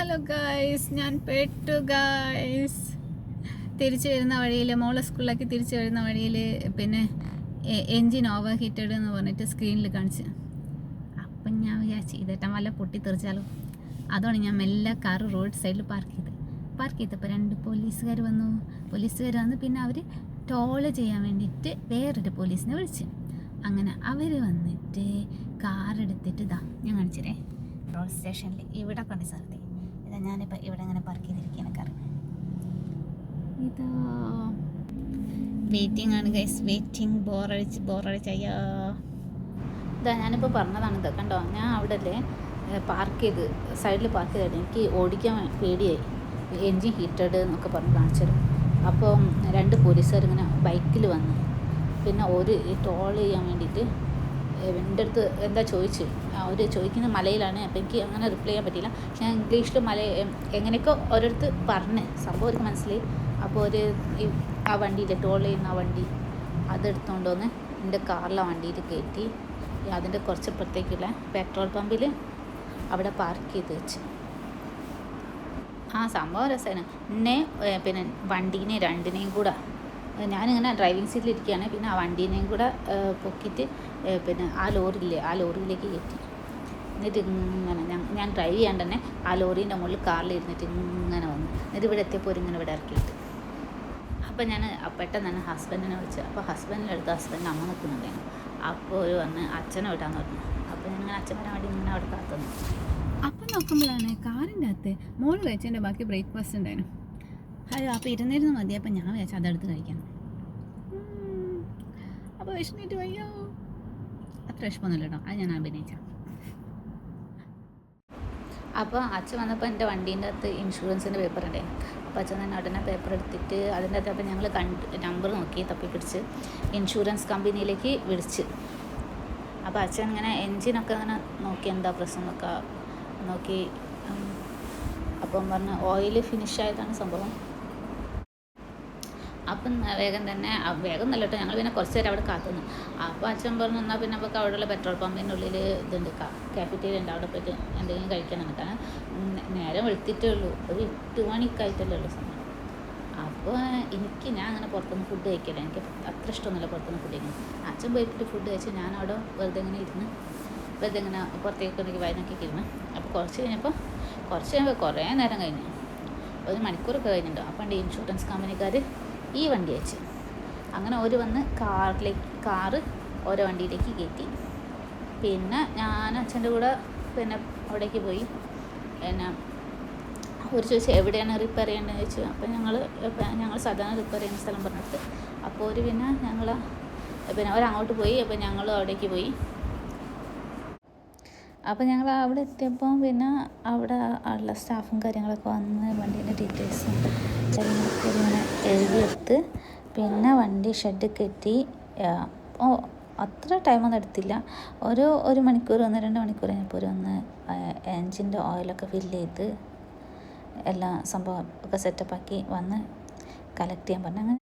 Hello guys, ഞാൻ പെട്ടു guys. തിരിച്ചു വരുന്ന വഴിയിൽ, മോളെ സ്കൂളിലേക്ക് തിരിച്ചു വരുന്ന വഴിയിൽ പിന്നെ എൻജിൻ ഓവർ ഹീറ്റഡ് എന്ന് പറഞ്ഞിട്ട് സ്ക്രീനിൽ കാണിച്ച്. അപ്പം ഞാൻ വിചാരിച്ചു ഇതേട്ടം വല്ല പൊട്ടിത്തെറിച്ചാലോ. അതുകൊണ്ട് ഞാൻ മെല്ലെ കാർ റോഡ് സൈഡിൽ പാർക്ക് ചെയ്തപ്പോൾ 2 പോലീസുകാർ വന്നു. പിന്നെ അവർ ടോള് ചെയ്യാൻ വേണ്ടിയിട്ട് വേറൊരു പോലീസിനെ വിളിച്ചു. അങ്ങനെ അവർ വന്നിട്ട് കാർ എടുത്തിട്ട് ഞാൻ കാണിച്ചേ റോഡ് സ്റ്റേഷനിൽ ഇവിടെ കൊണ്ട് സ്ഥലത്ത് ഇതാ ഞാനിപ്പോൾ ഇവിടെ ഇങ്ങനെ പാർക്ക് ചെയ്തിരിക്കുകയാണ് കാർ. ഇതാ വെയിറ്റിംഗ് ആണ് ഗൈസ്, വെയിറ്റിംഗ്. ബോറടിച്ച് അയ്യോ. ഇതാ ഞാനിപ്പോൾ പറഞ്ഞതാണ്. ഇതാ കണ്ടോ, ഞാൻ അവിടെ അല്ലേ സൈഡിൽ പാർക്ക് ചെയ്തിട്ട് എനിക്ക് ഓടിക്കാൻ പേടിയായി. എൻജിൻ ഹീറ്റഡ് എന്നൊക്കെ പറഞ്ഞ് കാണിച്ചത്. അപ്പോൾ 2 പോലീസുകാർ ഇങ്ങനെ ബൈക്കിൽ വന്ന് പിന്നെ ഒരു ടോൾ ചെയ്യാൻ വേണ്ടിയിട്ട് എൻ്റെ അടുത്ത് എന്താ ചോദിച്ചു. അവർ ചോദിക്കുന്നത് മലയിലാണ്. അപ്പോൾ എനിക്ക് അങ്ങനെ റിപ്ലൈ ചെയ്യാൻ പറ്റിയില്ല. ഞാൻ ഇംഗ്ലീഷിൽ എങ്ങനെയൊക്കെ ഓരോരുത്തർ പറഞ്ഞ് സംഭവം അവർക്ക് മനസ്സിലായി. അപ്പോൾ ഒരു ആ വണ്ടിയിൽ ടോൾ ചെയ്യുന്ന ആ വണ്ടി അതെടുത്തുകൊണ്ട് വന്ന് എൻ്റെ കാറിലെ വണ്ടിയിൽ കയറ്റി അതിൻ്റെ കുറച്ച് പുറത്തേക്കുള്ള പെട്രോൾ പമ്പിൽ അവിടെ പാർക്ക് ചെയ്ത് വെച്ച്. ആ സംഭവം രസമാണ്. പിന്നെ വണ്ടീനെ 2നെയും കൂടെ ഞാനിങ്ങനെ ഡ്രൈവിംഗ് സീറ്റിലിരിക്കുകയാണ്. പിന്നെ ആ വണ്ടീനെയും കൂടെ പൊക്കിയിട്ട് പിന്നെ ആ ലോറിയിലേക്ക് കയറ്റി. എന്നിട്ട് ഇങ്ങനെ ഞാൻ ഡ്രൈവ് ചെയ്യാണ്ട് തന്നെ ആ ലോറീൻ്റെ മുകളിൽ കാറിൽ ഇരുന്നിട്ട് ഇങ്ങനെ വന്നു. എന്നിട്ട് ഇവിടെ എത്തിയപ്പോൾ ഇവിടെ ഇറക്കിയിട്ട് അപ്പോൾ ഞാൻ പെട്ടെന്ന് തന്നെ ഹസ്ബൻഡിനെ വിളിച്ചു. അപ്പോൾ ഹസ്ബൻഡിൻ്റെ അമ്മ നിൽക്കുന്നുണ്ടായിരുന്നു. അപ്പോൾ ഒരു വന്ന് അച്ഛനെ വിട്ടാന്ന് പറഞ്ഞു. അപ്പോൾ ഞാനിങ്ങനെ അച്ഛൻ വരാൻ വേണ്ടി ഇങ്ങനെ അവിടെ കാത്തുന്നു. അപ്പം നോക്കുമ്പോഴാണ് കാറിൻ്റെ അകത്ത് മോള് കഴിച്ചതിൻ്റെ ബാക്കി ബ്രേക്ക്ഫാസ്റ്റ് ഉണ്ടായിരുന്നു. അയ്യോ, അപ്പോൾ ഇരുന്നിരുന്ന് മതി. അപ്പം ഞാൻ വിചാരിച്ചു അതെടുത്ത് കഴിക്കണം. അപ്പോൾ വിഷമിട്ട് വയ്യോ. അത്ര വിഷമമൊന്നുമില്ല കേട്ടോ, അത് ഞാൻ അഭിനയിച്ച. അപ്പോൾ അച്ഛൻ വന്നപ്പോൾ എൻ്റെ വണ്ടീൻ്റെ അകത്ത് ഇൻഷുറൻസിൻ്റെ പേപ്പർ ഉണ്ടായിരുന്നു. അപ്പോൾ അച്ഛൻ തന്നെ ഉടനെ പേപ്പർ എടുത്തിട്ട് അതിൻ്റെ അകത്ത് അപ്പോൾ ഞങ്ങൾ നമ്പർ നോക്കി തപ്പിപ്പിടിച്ച് ഇൻഷുറൻസ് കമ്പനിയിലേക്ക് വിളിച്ച്. അപ്പോൾ അച്ഛൻ ഇങ്ങനെ എൻജിനൊക്കെ അങ്ങനെ നോക്കി എന്താ പ്രശ്നം എന്നൊക്കെ നോക്കി. അപ്പം പറഞ്ഞ് ഓയിൽ ഫിനിഷ് ആയതാണ് സംഭവം. അപ്പം വേഗം നല്ല കേട്ടോ. ഞങ്ങൾ പിന്നെ കുറച്ച് നേരം അവിടെ കാത്തുനിന്നു. അപ്പോൾ അച്ഛൻ പറഞ്ഞു എന്നാൽ പിന്നെ നമുക്ക് അവിടെയുള്ള പെട്രോൾ പമ്പിൻ്റെ ഉള്ളിൽ ഇതുണ്ട്, കാഫറ്റീരിയ ഉണ്ട്, അവിടെ പോയിട്ട് എന്തെങ്കിലും കഴിക്കാനാണ്. കാരണം നേരം വെളുത്തിട്ടേ ഉള്ളൂ, ഒരു 8 മണിക്കായിട്ടല്ലേ ഉള്ളൂ സമയം. അപ്പോൾ ഞാൻ അങ്ങനെ പുറത്തുനിന്ന് ഫുഡ് കഴിക്കില്ല. എനിക്ക് അത്ര ഇഷ്ടമൊന്നുമില്ല പുറത്തുനിന്ന് ഫുഡ് കഴിക്കുന്നത്. അച്ഛൻ പോയിട്ട് ഫുഡ് കഴിച്ച് ഞാൻ അവിടെ വെറുതെ ഇങ്ങനെ പുറത്തേക്ക് എനിക്ക് വയനൊക്കെ ഇരുന്ന്. അപ്പോൾ കുറച്ച് കഴിഞ്ഞപ്പോൾ കുറേ നേരം കഴിഞ്ഞ് 1 മണിക്കൂറൊക്കെ കഴിഞ്ഞിട്ടുണ്ടോ. അപ്പം ഇൻഷുറൻസ് കമ്പനിക്കാർ ഈ വണ്ടി അയച്ച്. അങ്ങനെ ഒരു വന്ന് കാറ് ഓരോ വണ്ടിയിലേക്ക് കയറ്റി. പിന്നെ ഞാൻ അച്ഛൻ്റെ കൂടെ പിന്നെ അവിടേക്ക് പോയി. പിന്നെ ഒരു ചോദിച്ചു എവിടെയാണ് റിപ്പയർ ചെയ്യേണ്ടതെന്ന് ചോദിച്ചു. അപ്പോൾ ഞങ്ങൾ സാധാരണ റിപ്പയർ ചെയ്യുന്ന സ്ഥലം പറഞ്ഞിട്ട് അപ്പോൾ ഒരു പിന്നെ അവരങ്ങോട്ട് പോയി. അപ്പോൾ ഞങ്ങൾ അവിടേക്ക് പോയി. അപ്പോൾ ഞങ്ങൾ അവിടെ എത്തിയപ്പോൾ പിന്നെ അവിടെ ഉള്ള സ്റ്റാഫും കാര്യങ്ങളൊക്കെ വന്ന് വണ്ടീൻ്റെ ഡീറ്റെയിൽസും കാര്യങ്ങളൊക്കെ ഇങ്ങനെ എഴുതിയെടുത്ത് പിന്നെ വണ്ടി ഷെഡ് കെട്ടി. അത്ര ടൈമൊന്നും എടുത്തില്ല. ഒരു മണിക്കൂർ 1-2 മണിക്കൂർ കഴിഞ്ഞപ്പോൾ ഒന്ന് എൻജിൻ്റെ ഓയിലൊക്കെ ഫില്ല് ചെയ്ത് എല്ലാ സംഭവം ഒക്കെ സെറ്റപ്പാക്കി വന്ന് കളക്ട് ചെയ്യാൻ പറഞ്ഞു.